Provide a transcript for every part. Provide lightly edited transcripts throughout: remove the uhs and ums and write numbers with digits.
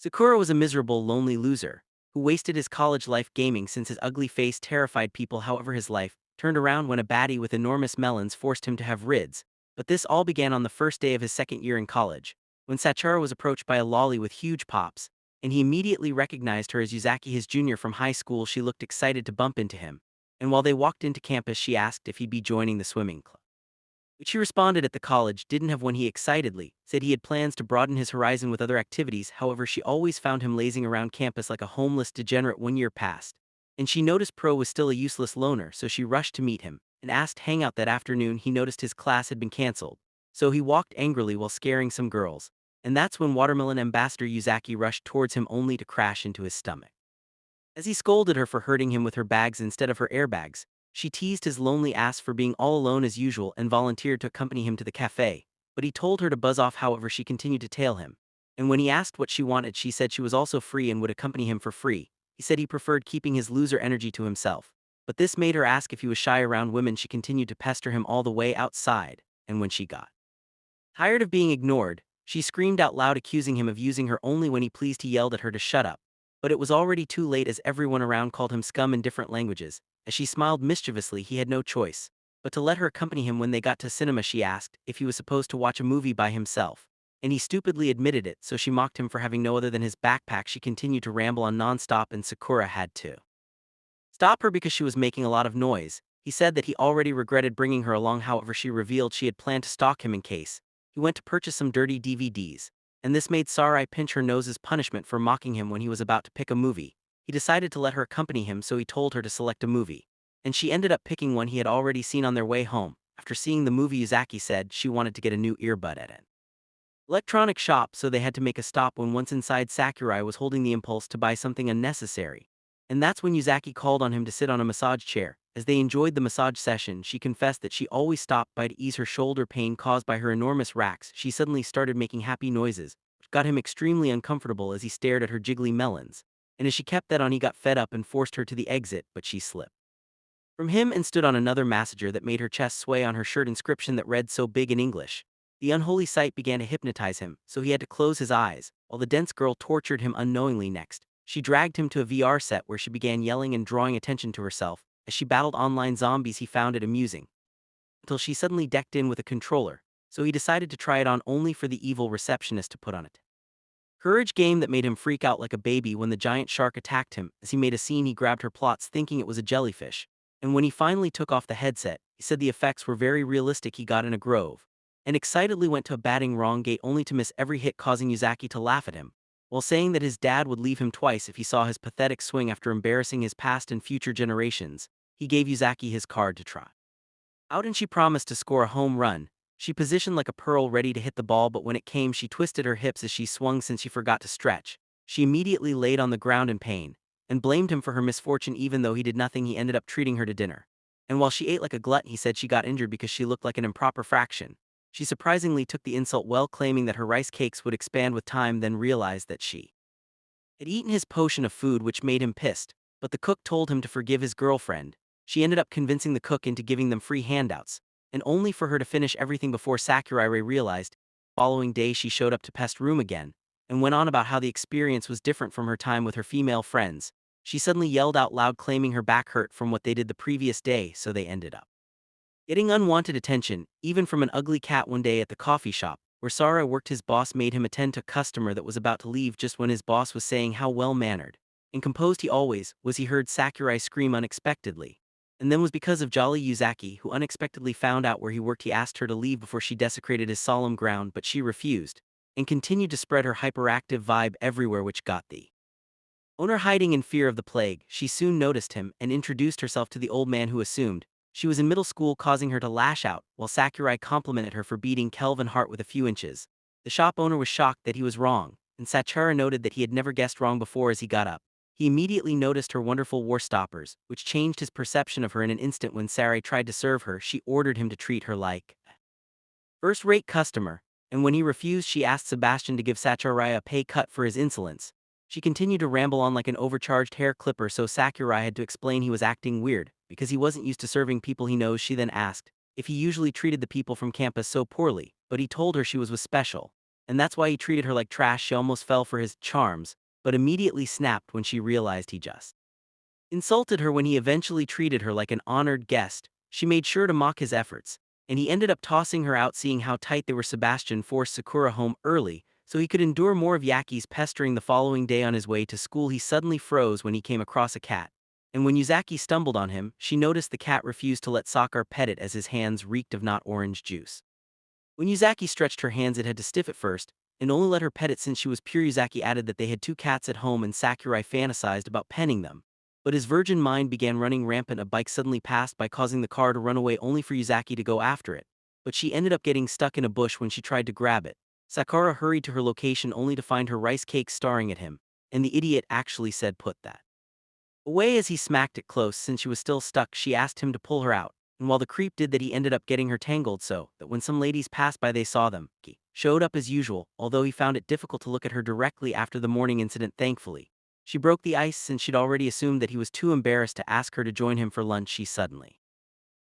Sakura was a miserable, lonely loser who wasted his college life gaming since his ugly face terrified people. However, his life turned around when a baddie with enormous melons forced him to have rids. But this all began on the first day of his second year in college, when Sakura was approached by a lolly with huge pops, and he immediately recognized her as Yuzaki, his junior from high school. She looked excited to bump into him, and while they walked into campus, she asked if he'd be joining the swimming club, which he responded at the college didn't have when he excitedly said he had plans to broaden his horizon with other activities. However, she always found him lazing around campus like a homeless degenerate. 1 year passed, and she noticed Pro was still a useless loner, so she rushed to meet him and asked to hang out that afternoon. He noticed his class had been canceled, so he walked angrily while scaring some girls, and that's when Watermelon Ambassador Yuzaki rushed towards him only to crash into his stomach. As he scolded her for hurting him with her bags instead of her airbags, she teased his lonely ass for being all alone as usual and volunteered to accompany him to the cafe, but he told her to buzz off. However, she continued to tail him, and when he asked what she wanted, she said she was also free and would accompany him for free. He said he preferred keeping his loser energy to himself, but this made her ask if he was shy around women. She continued to pester him all the way outside, and when she got tired of being ignored, she screamed out loud, accusing him of using her only when he pleased. He yelled at her to shut up, but it was already too late as everyone around called him scum in different languages. As she smiled mischievously, he had no choice but to let her accompany him. When they got to cinema, she asked if he was supposed to watch a movie by himself, and he stupidly admitted it, so she mocked him for having no other than his backpack. She continued to ramble on non-stop, and Sakura had to stop her because she was making a lot of noise. He said that he already regretted bringing her along. However, she revealed she had planned to stalk him in case he went to purchase some dirty DVDs, and this made Sarai pinch her nose as punishment for mocking him when he was about to pick a movie. He decided to let her accompany him, so he told her to select a movie, and she ended up picking one he had already seen on their way home. After seeing the movie, Yuzaki said she wanted to get a new earbud at an electronic shop, so they had to make a stop. When once inside, Sakurai was holding the impulse to buy something unnecessary, and that's when Yuzaki called on him to sit on a massage chair. As they enjoyed the massage session, she confessed that she always stopped by to ease her shoulder pain caused by her enormous racks. She suddenly started making happy noises, which got him extremely uncomfortable as he stared at her jiggly melons, and as she kept that on, he got fed up and forced her to the exit, but she slipped from him and stood on another massager that made her chest sway. On her shirt, inscription that read so big in English. The unholy sight began to hypnotize him, so he had to close his eyes, while the dense girl tortured him unknowingly. Next, she dragged him to a VR set where she began yelling and drawing attention to herself. As she battled online zombies, he found it amusing, until she suddenly decked in with a controller, so he decided to try it on, only for the evil receptionist to put on it courage game that made him freak out like a baby when the giant shark attacked him. As he made a scene, he grabbed her plots thinking it was a jellyfish, and when he finally took off the headset, he said the effects were very realistic. He got in a grove and excitedly went to a batting wrong gate only to miss every hit, causing Yuzaki to laugh at him, while saying that his dad would leave him twice if he saw his pathetic swing. After embarrassing his past and future generations, he gave Yuzaki his card to try out, and she promised to score a home run. She positioned like a pearl ready to hit the ball, but when it came, she twisted her hips as she swung. Since she forgot to stretch, she immediately laid on the ground in pain and blamed him for her misfortune. Even though he did nothing, he ended up treating her to dinner, and while she ate like a glut, he said she got injured because she looked like an improper fraction. She surprisingly took the insult well, claiming that her rice cakes would expand with time, then realized that she had eaten his potion of food, which made him pissed, but the cook told him to forgive his girlfriend. She ended up convincing the cook into giving them free handouts, and only for her to finish everything before Sakurai realized. The following day, she showed up to pest room again, and went on about how the experience was different from her time with her female friends. She suddenly yelled out loud, claiming her back hurt from what they did the previous day, so they ended up getting unwanted attention, even from an ugly cat. One day at the coffee shop where Sara worked, his boss made him attend to a customer that was about to leave. Just when his boss was saying how well-mannered and composed he always was, he heard Sakurai scream unexpectedly, and then was because of jolly Yuzaki, who unexpectedly found out where he worked. He asked her to leave before she desecrated his solemn ground, but she refused, and continued to spread her hyperactive vibe everywhere, which got the owner hiding in fear of the plague. She soon noticed him and introduced herself to the old man, who assumed she was in middle school, causing her to lash out, while Sakurai complimented her for beating Kelvin Hart with a few inches. The shop owner was shocked that he was wrong, and Sakura noted that he had never guessed wrong before. As he got up, he immediately noticed her wonderful war stoppers, which changed his perception of her in an instant. When Sarai tried to serve her, she ordered him to treat her like a first-rate customer, and when he refused, she asked Sebastian to give Sakurai a pay cut for his insolence. She continued to ramble on like an overcharged hair clipper, so Sakurai had to explain he was acting weird because he wasn't used to serving people he knows. She then asked if he usually treated the people from campus so poorly, but he told her she was special, and that's why he treated her like trash. She almost fell for his charms, but immediately snapped when she realized he just insulted her. When he eventually treated her like an honored guest, she made sure to mock his efforts, and he ended up tossing her out. Seeing how tight they were, Sebastian forced Sakura home early so he could endure more of Yaki's pestering. The following day on his way to school, he suddenly froze when he came across a cat, and when Yuzaki stumbled on him, she noticed the cat refused to let Sakura pet it as his hands reeked of not orange juice. When Yuzaki stretched her hands, it had to stiff at first, and only let her pet it since she was pure. Yuzaki added that they had two cats at home and Sakurai fantasized about penning them. But his virgin mind began running rampant. A bike suddenly passed by, causing the car to run away, only for Yuzaki to go after it. But she ended up getting stuck in a bush when she tried to grab it. Sakura hurried to her location only to find her rice cake staring at him, and the idiot actually said, "Put that away," as he smacked it close. Since she was still stuck, she asked him to pull her out, and while the creep did that, he ended up getting her tangled so that when some ladies passed by they saw them. He showed up as usual, although he found it difficult to look at her directly after the morning incident. Thankfully, she broke the ice since she'd already assumed that he was too embarrassed to ask her to join him for lunch. She suddenly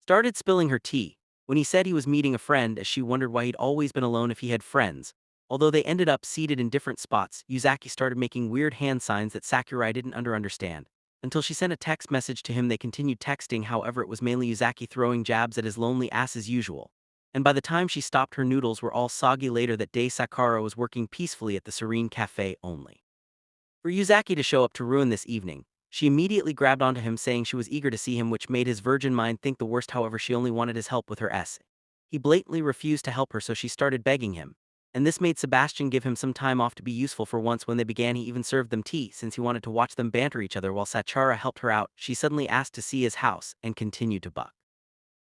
started spilling her tea when he said he was meeting a friend, as she wondered why he'd always been alone if he had friends. Although they ended up seated in different spots, Yuzaki started making weird hand signs that Sakurai didn't understand, until she sent a text message to him. They continued texting, however it was mainly Yuzaki throwing jabs at his lonely ass as usual. And by the time she stopped, her noodles were all soggy. Later that day, Sakura was working peacefully at the Serene Cafe, only for Yuzaki to show up to ruin this evening. She immediately grabbed onto him, saying she was eager to see him, which made his virgin mind think the worst. However, she only wanted his help with her essay. He blatantly refused to help her, so she started begging him, and this made Sebastian give him some time off to be useful. For once, when they began, he even served them tea since he wanted to watch them banter each other. While Sakura helped her out, she suddenly asked to see his house and continued to buck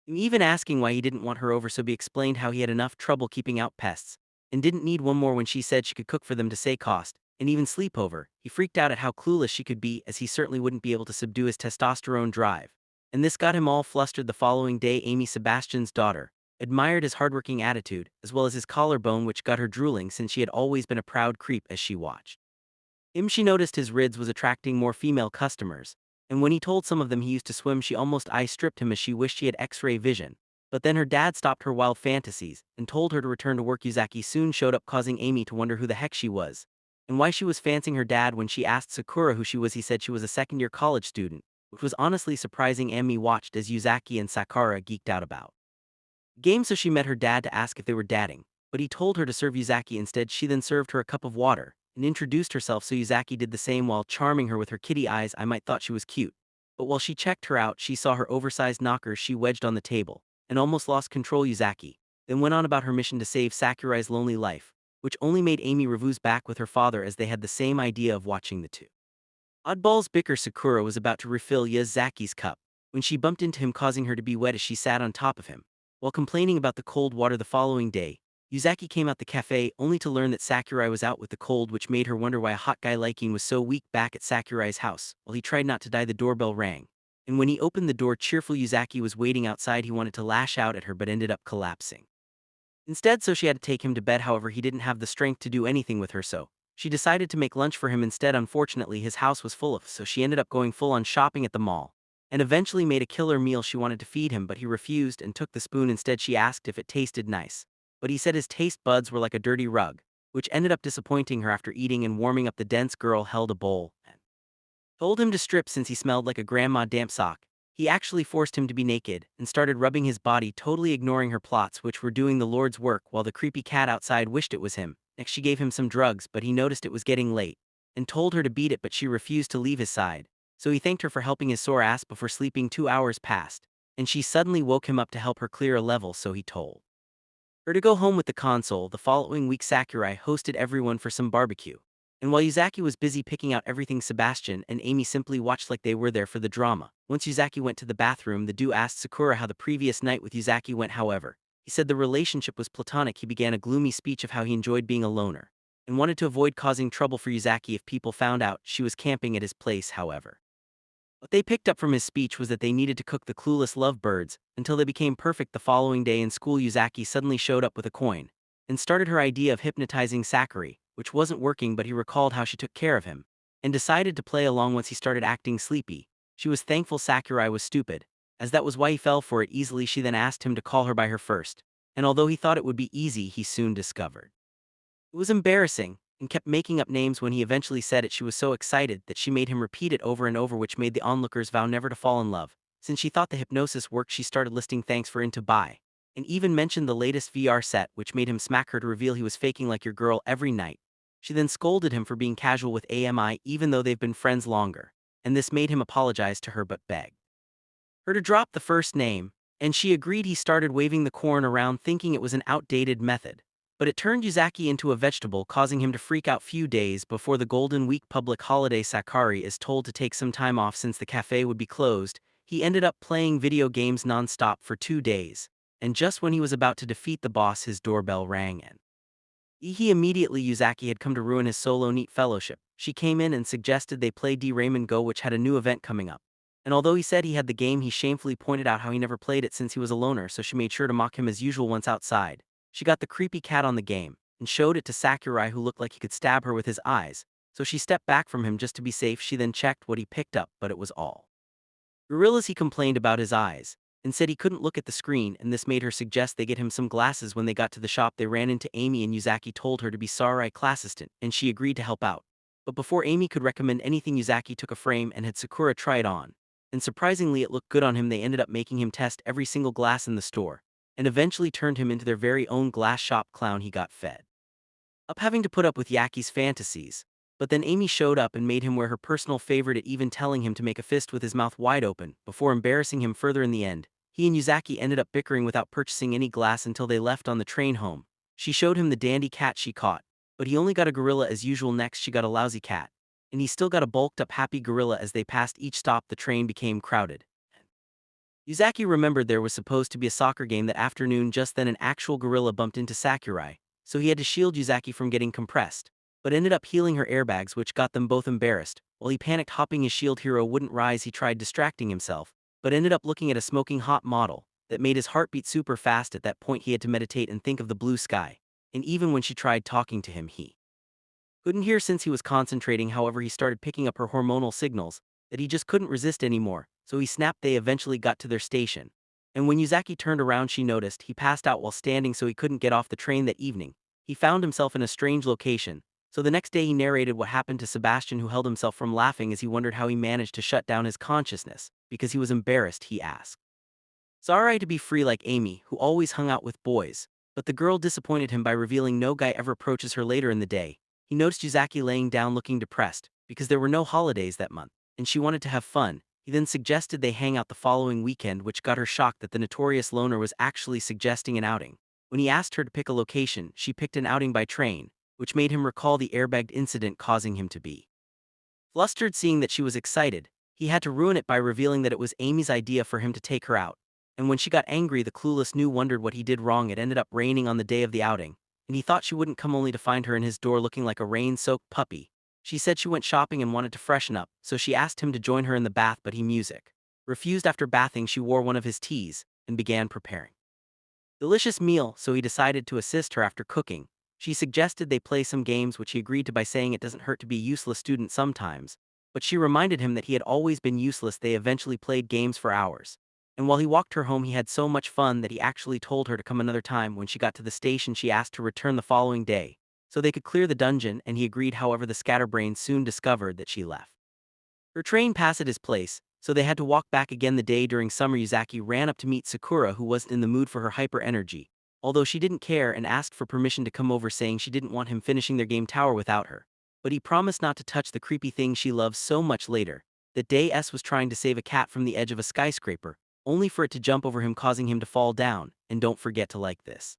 him, even asking why he didn't want her over. So he explained how he had enough trouble keeping out pests and didn't need one more. When she said she could cook for them to save cost and even sleep over, he freaked out at how clueless she could be, as he certainly wouldn't be able to subdue his testosterone drive. And this got him all flustered. The following day, Amy, Sebastian's daughter, admired his hardworking attitude, as well as his collarbone, which got her drooling since she had always been a proud creep. As she watched him, she noticed his rids was attracting more female customers, and when he told some of them he used to swim, she almost eye-stripped him as she wished she had X-ray vision. But then her dad stopped her wild fantasies and told her to return to work. Yuzaki soon showed up, causing Amy to wonder who the heck she was and why she was fancying her dad. When she asked Sakura who she was, he said she was a second-year college student, which was honestly surprising. Amy watched as Yuzaki and Sakura geeked out about game, so she met her dad to ask if they were dating, but he told her to serve Yuzaki instead. She then served her a cup of water and introduced herself, so Yuzaki did the same while charming her with her kitty eyes. I might thought she was cute, but while she checked her out, she saw her oversized knockers she wedged on the table and almost lost control. Yuzaki then went on about her mission to save Sakurai's lonely life, which only made Amy revuse back with her father, as they had the same idea of watching the two oddballs bicker. Sakura was about to refill Yuzaki's cup when she bumped into him, causing her to be wet as she sat on top of him while complaining about the cold water. The following day, Yuzaki came out the cafe only to learn that Sakurai was out with the cold, which made her wonder why a hot guy like him was so weak. Back at Sakurai's house, while he tried not to die, the doorbell rang, and when he opened the door, cheerful Yuzaki was waiting outside. He wanted to lash out at her but ended up collapsing instead, so she had to take him to bed. However, he didn't have the strength to do anything with her, so she decided to make lunch for him instead. Unfortunately, his house was full of, so she ended up going full on shopping at the mall and eventually made a killer meal. She wanted to feed him, but he refused and took the spoon instead. She asked if it tasted nice, but he said his taste buds were like a dirty rug, which ended up disappointing her. After eating and warming up, the dense girl held a bowl and told him to strip since he smelled like a grandma damp sock. He actually forced him to be naked and started rubbing his body, totally ignoring her plots, which were doing the Lord's work, while the creepy cat outside wished it was him. Next, she gave him some drugs, but he noticed it was getting late and told her to beat it, but she refused to leave his side. So he thanked her for helping his sore ass before sleeping. 2 hours passed, and she suddenly woke him up to help her clear a level, so he told her to go home with the console. The following week, Sakurai hosted everyone for some barbecue, and while Yuzaki was busy picking out everything, Sebastian and Amy simply watched like they were there for the drama. Once Yuzaki went to the bathroom, the duo asked Sakura how the previous night with Yuzaki went. However, he said the relationship was platonic. He began a gloomy speech of how he enjoyed being a loner and wanted to avoid causing trouble for Yuzaki if people found out she was camping at his place. However, what they picked up from his speech was that they needed to cook the clueless lovebirds until they became perfect. The following day in school, Yuzaki suddenly showed up with a coin and started her idea of hypnotizing Sakura, which wasn't working, but he recalled how she took care of him and decided to play along. Once he started acting sleepy, she was thankful Sakurai was stupid, as that was why he fell for it easily. She then asked him to call her by her first, and although he thought it would be easy, he soon discovered It was embarrassing, and kept making up names. When he eventually said it, she was so excited that she made him repeat it over and over, which made the onlookers vow never to fall in love. Since she thought the hypnosis worked, she started listing thanks for to buy, and even mentioned the latest VR set, which made him smack her to reveal he was faking like your girl every night. She then scolded him for being casual with AMI even though they've been friends longer, and this made him apologize to her but begged her to drop the first name, and she agreed. He started waving the corn around thinking it was an outdated method. But it turned Yuzaki into a vegetable, causing him to freak out. Few days before the Golden Week public holiday, Sakura is told to take some time off since the cafe would be closed. He ended up playing video games non-stop for 2 days, and just when he was about to defeat the boss, his doorbell rang and he immediately Yuzaki had come to ruin his solo neat fellowship. She came in and suggested they play D. Raymond Go, which had a new event coming up. And although he said he had the game, he shamefully pointed out how he never played it since he was a loner, so she made sure to mock him as usual. Once outside, she got the creepy cat on the game, and showed it to Sakura, who looked like he could stab her with his eyes, so she stepped back from him just to be safe. She then checked what he picked up, but it was all gorillas. He complained about his eyes, and said he couldn't look at the screen, and this made her suggest they get him some glasses. When they got to the shop, they ran into Amy, and Yuzaki told her to be sorry, class assistant, and she agreed to help out. But before Amy could recommend anything, Yuzaki took a frame and had Sakura try it on, and surprisingly it looked good on him. They ended up making him test every single glass in the store, and eventually turned him into their very own glass shop clown. He got fed up having to put up with Yaki's fantasies, but then Amy showed up and made him wear her personal favorite, at even telling him to make a fist with his mouth wide open, before embarrassing him further. In the end, he and Yuzaki ended up bickering without purchasing any glass until they left on the train home. She showed him the dandy cat she caught, but he only got a gorilla as usual. Next she got a lousy cat, and he still got a bulked up happy gorilla. As they passed each stop, the train became crowded. Yuzaki remembered there was supposed to be a soccer game that afternoon. Just then an actual gorilla bumped into Sakurai, so he had to shield Yuzaki from getting compressed, but ended up healing her airbags, which got them both embarrassed. While he panicked hopping, his shield hero wouldn't rise. He tried distracting himself, but ended up looking at a smoking hot model that made his heartbeat super fast. At that point he had to meditate and think of the blue sky, and even when she tried talking to him he couldn't hear since he was concentrating. However, he started picking up her hormonal signals that he just couldn't resist anymore, so he snapped. They eventually got to their station, and when Yuzaki turned around she noticed he passed out while standing, so he couldn't get off the train that evening. He found himself in a strange location, so the next day he narrated what happened to Sebastian, who held himself from laughing as he wondered how he managed to shut down his consciousness. Because he was embarrassed, he asked Sarai to be free like Amy, who always hung out with boys, but the girl disappointed him by revealing no guy ever approaches her. Later in the day, he noticed Yuzaki laying down looking depressed, because there were no holidays that month, and she wanted to have fun. He then suggested they hang out the following weekend, which got her shocked that the notorious loner was actually suggesting an outing. When he asked her to pick a location, she picked an outing by train, which made him recall the airbagged incident, causing him to be flustered. Seeing that she was excited, he had to ruin it by revealing that it was Amy's idea for him to take her out. And when she got angry, the clueless new wondered what he did wrong. It ended up raining on the day of the outing, and he thought she wouldn't come, only to find her in his door looking like a rain-soaked puppy. She said she went shopping and wanted to freshen up, so she asked him to join her in the bath, but he refused. After bathing, she wore one of his teas and began preparing delicious meal, so he decided to assist her after cooking. She suggested they play some games, which he agreed to by saying it doesn't hurt to be a useless student sometimes, but she reminded him that he had always been useless. They eventually played games for hours, and while he walked her home he had so much fun that he actually told her to come another time. When she got to the station she asked to return the following day, so they could clear the dungeon, and he agreed. However, the scatterbrains soon discovered that she left her train pass at his place, so they had to walk back again. The day during summer, Yuzaki ran up to meet Sakura, who wasn't in the mood for her hyper energy, although she didn't care, and asked for permission to come over, saying she didn't want him finishing their game tower without her. But he promised not to touch the creepy thing she loves so much. Later that day, S was trying to save a cat from the edge of a skyscraper, only for it to jump over him, causing him to fall down. And don't forget to like this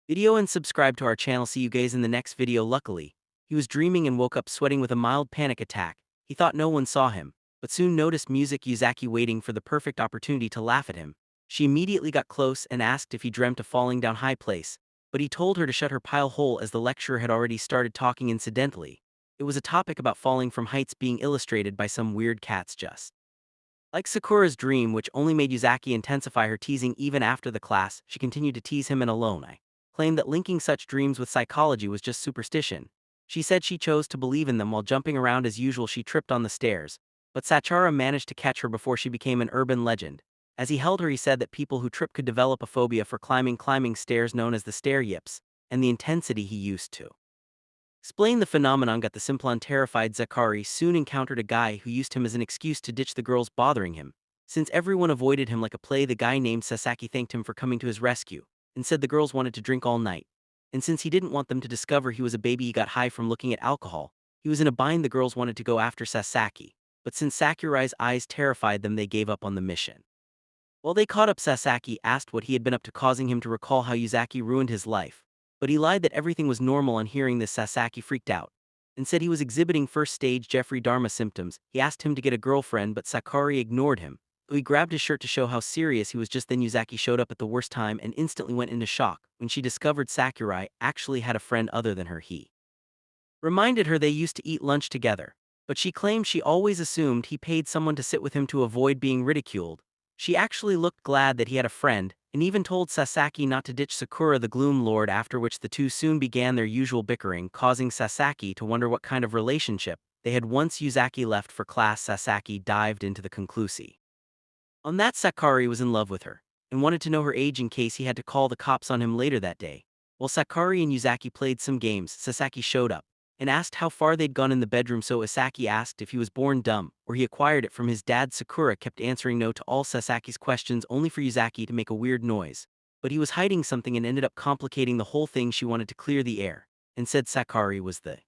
video and subscribe to our channel. See you guys in the next video. Luckily, he was dreaming and woke up sweating with a mild panic attack. He thought no one saw him, but soon noticed music Yuzaki waiting for the perfect opportunity to laugh at him. She immediately got close and asked if he dreamt of falling down high place, but he told her to shut her pile hole as the lecturer had already started talking. Incidentally, it was a topic about falling from heights being illustrated by some weird cats, just like Sakura's dream, which only made Yuzaki intensify her teasing. Even after the class, she continued to tease him, and alone I claimed that linking such dreams with psychology was just superstition. She said she chose to believe in them. While jumping around as usual, she tripped on the stairs, but Sakura managed to catch her before she became an urban legend. As he held her, he said that people who trip could develop a phobia for climbing stairs known as the stair yips, and the intensity he used to Explain the phenomenon got the Simplon terrified. Sakari soon encountered a guy who used him as an excuse to ditch the girls bothering him. Since everyone avoided him like a plague, the guy named Sasaki thanked him for coming to his rescue, and said the girls wanted to drink all night. And since he didn't want them to discover he was a baby he got high from looking at alcohol, he was in a bind. The girls wanted to go after Sasaki, but since Sakura's eyes terrified them they gave up on the mission. While they caught up, Sasaki asked what he had been up to, causing him to recall how Yuzaki ruined his life. But he lied that everything was normal. On hearing this, Sasaki freaked out and said he was exhibiting first stage Jeffrey Dahmer symptoms. He asked him to get a girlfriend, but Sakari ignored him. So he grabbed his shirt to show how serious he was. Just then Yuzaki showed up at the worst time and instantly went into shock when she discovered Sakurai actually had a friend other than her. He reminded her they used to eat lunch together, but she claimed she always assumed he paid someone to sit with him to avoid being ridiculed. She actually looked glad that he had a friend, and even told Sasaki not to ditch Sakura the Gloom Lord, after which the two soon began their usual bickering, causing Sasaki to wonder what kind of relationship they had. Once Yuzaki left for class, Sasaki dived into the conclusion on that Sakari was in love with her, and wanted to know her age in case he had to call the cops on him later that day. While Sakari and Yuzaki played some games, Sasaki showed up and asked how far they'd gone in the bedroom. So Sasaki asked if he was born dumb or he acquired it from his dad. Sakura kept answering no to all Sasaki's questions, only for Yuzaki to make a weird noise. But he was hiding something and ended up complicating the whole thing. She wanted to clear the air and said Sakari was the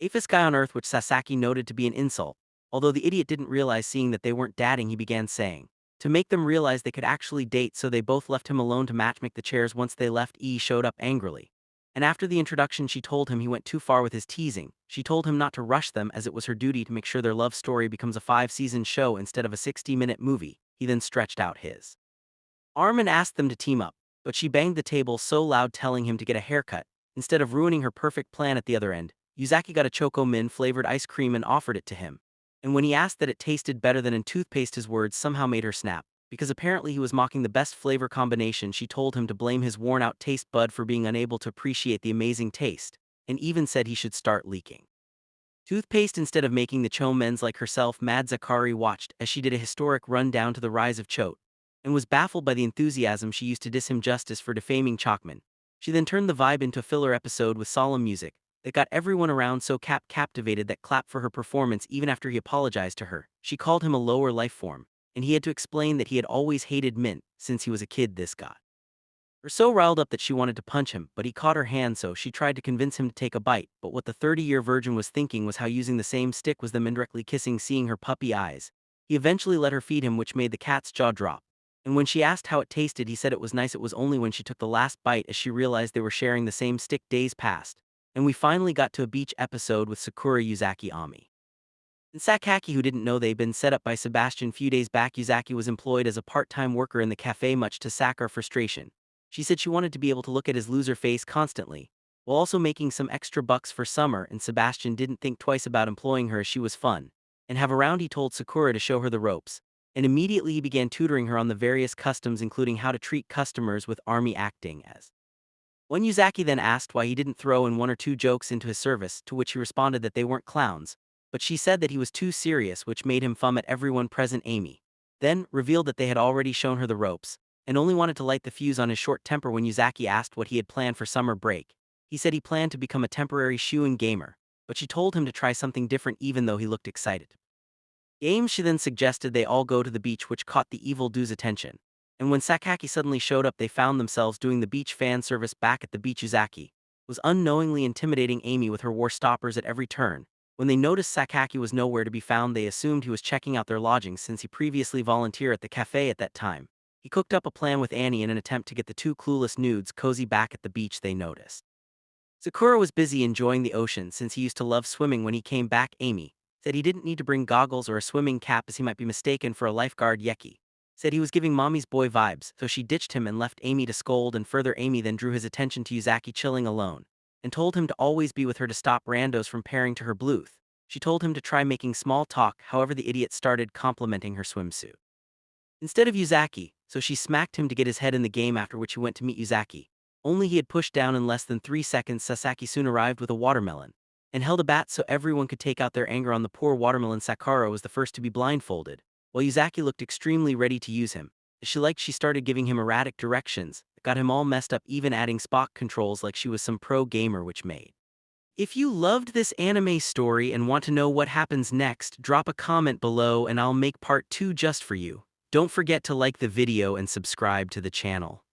aphest guy on earth, which Sasaki noted to be an insult. Although the idiot didn't realize, seeing that they weren't dating, he began saying to make them realize they could actually date, so they both left him alone to matchmake the chairs. Once they left, showed up angrily, and after the introduction she told him he went too far with his teasing. She told him not to rush them, as it was her duty to make sure their love story becomes a 5-season show instead of a 60-minute movie. He then stretched out his arm and asked them to team up, but she banged the table so loud, telling him to get a haircut instead of ruining her perfect plan. At the other end, Yuzaki got a Choco Min flavored ice cream and offered it to him. And when he asked that it tasted better than in toothpaste, his words somehow made her snap, because apparently he was mocking the best flavor combination. She told him to blame his worn-out taste bud for being unable to appreciate the amazing taste, and even said he should start leaking toothpaste instead of making the cho mens like herself. Mad Zakari watched as she did a historic rundown to the rise of Chote, and was baffled by the enthusiasm she used to diss him justice for defaming Chalkman. She then turned the vibe into a filler episode with solemn music that got everyone around so captivated that clapped for her performance even after he apologized to her. She called him a lower life form, and he had to explain that he had always hated mint since he was a kid. This got her so riled up that she wanted to punch him, but he caught her hand, so she tried to convince him to take a bite. But what the 30-year virgin was thinking was how using the same stick was them indirectly kissing. Seeing her puppy eyes, he eventually let her feed him, which made the cat's jaw drop. And when she asked how it tasted, he said it was nice. It was only when she took the last bite as she realized they were sharing the same stick. Days passed, and we finally got to a beach episode with Sakura, Yuzaki, Ami, and Sakaki, who didn't know they'd been set up by Sebastian. Few days back, Yuzaki was employed as a part-time worker in the cafe, much to Sakura's frustration. She said she wanted to be able to look at his loser face constantly, while also making some extra bucks for summer, and Sebastian didn't think twice about employing her as she was fun and have around. He told Sakura to show her the ropes, and immediately he began tutoring her on the various customs, including how to treat customers with army, acting as when Yuzaki then asked why he didn't throw in 1 or 2 jokes into his service, to which he responded that they weren't clowns, but she said that he was too serious, which made him fum at everyone present. Amy then revealed that they had already shown her the ropes, and only wanted to light the fuse on his short temper. When Yuzaki asked what he had planned for summer break, he said he planned to become a temporary shoe-in gamer, but she told him to try something different even though he looked excited. Games. She then suggested they all go to the beach, which caught the evil dude's attention. And when Sakaki suddenly showed up, they found themselves doing the beach fan service back at the beach. Yuzaki was unknowingly intimidating Amy with her war stoppers at every turn. When they noticed Sakaki was nowhere to be found, they assumed he was checking out their lodgings, since he previously volunteered at the cafe at that time. He cooked up a plan with Annie in an attempt to get the two clueless nudes cozy back at the beach. They noticed Sakura was busy enjoying the ocean, since he used to love swimming. When he came back, Amy said he didn't need to bring goggles or a swimming cap, as he might be mistaken for a lifeguard. Yeki said he was giving mommy's boy vibes, so she ditched him and left Amy to scold and further. Amy then drew his attention to Yuzaki chilling alone, and told him to always be with her to stop randos from pairing to her bluth. She told him to try making small talk, however the idiot started complimenting her swimsuit instead of Yuzaki, so she smacked him to get his head in the game, after which he went to meet Yuzaki. Only he had pushed down in less than 3 seconds. Sasaki soon arrived with a watermelon and held a bat so everyone could take out their anger on the poor watermelon. Sakura was the first to be blindfolded, while Yuzaki looked extremely ready to use him. As she started giving him erratic directions that got him all messed up, even adding Spock controls like she was some pro gamer, which made If you loved this anime story and want to know what happens next, drop a comment below and I'll make part 2 just for you. Don't forget to like the video and subscribe to the channel.